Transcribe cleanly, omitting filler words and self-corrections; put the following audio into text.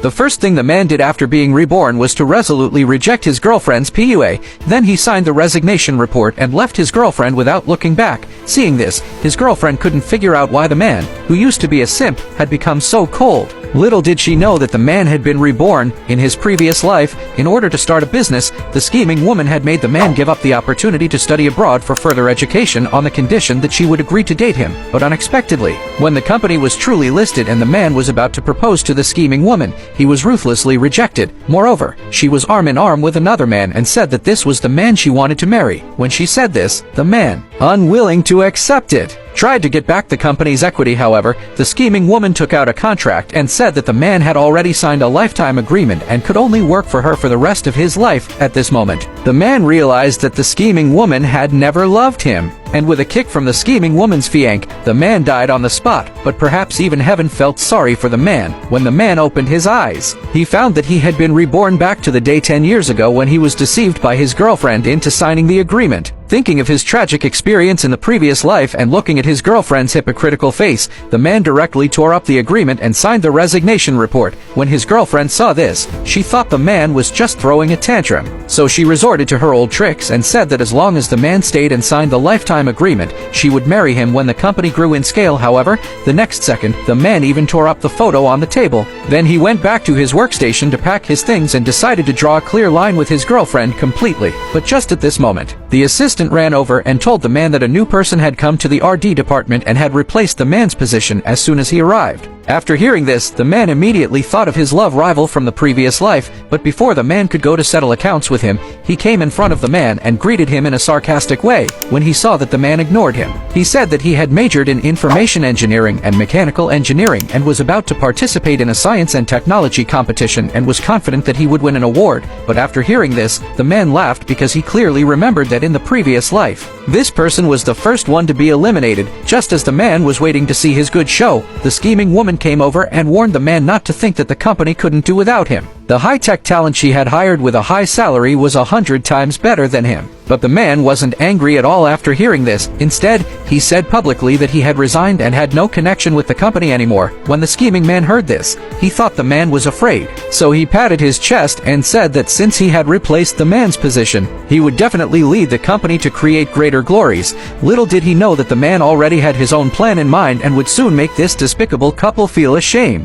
The first thing the man did after being reborn was to resolutely reject his girlfriend's PUA. Then he signed the resignation report and left his girlfriend without looking back. Seeing this, his girlfriend couldn't figure out why the man, who used to be a simp, had become so cold. Little did she know that the man had been reborn in his previous life. In order to start a business, the scheming woman had made the man give up the opportunity to study abroad for further education on the condition that she would agree to date him. But unexpectedly, when the company was truly listed and the man was about to propose to the scheming woman, he was ruthlessly rejected. Moreover, she was arm in arm with another man and said that this was the man she wanted to marry. When she said this, the man, unwilling to accept it, tried to get back the company's equity. However, the scheming woman took out a contract and said that the man had already signed a lifetime agreement and could only work for her for the rest of his life. At this moment, the man realized that the scheming woman had never loved him, and with a kick from the scheming woman's fiank, the man died on the spot. But perhaps even heaven felt sorry for the man. When the man opened his eyes, he found that he had been reborn back to the day 10 years ago when he was deceived by his girlfriend into signing the agreement. Thinking of his tragic experience in the previous life and looking at his girlfriend's hypocritical face, the man directly tore up the agreement and signed the resignation report. When his girlfriend saw this, she thought the man was just throwing a tantrum. So she resorted to her old tricks and said that as long as the man stayed and signed the lifetime agreement, she would marry him when the company grew in scale. However, the next second, the man even tore up the photo on the table. Then he went back to his workstation to pack his things and decided to draw a clear line with his girlfriend completely. But just at this moment, the assistant ran over and told the man that a new person had come to the RD department and had replaced the man's position as soon as he arrived. After hearing this, the man immediately thought of his love rival from the previous life, but before the man could go to settle accounts with him, he came in front of the man and greeted him in a sarcastic way. When he saw that the man ignored him, he said that he had majored in information engineering and mechanical engineering and was about to participate in a science and technology competition and was confident that he would win an award. But after hearing this, the man laughed because he clearly remembered that in the previous life, this person was the first one to be eliminated. Just as the man was waiting to see his good show, the scheming woman came over and warned the man not to think that the company couldn't do without him. The high-tech talent she had hired with a high salary was 100 times better than him. But the man wasn't angry at all after hearing this. Instead, he said publicly that he had resigned and had no connection with the company anymore. When the scheming man heard this, he thought the man was afraid. So he patted his chest and said that since he had replaced the man's position, he would definitely lead the company to create greater glories. Little did he know that the man already had his own plan in mind and would soon make this despicable couple feel ashamed.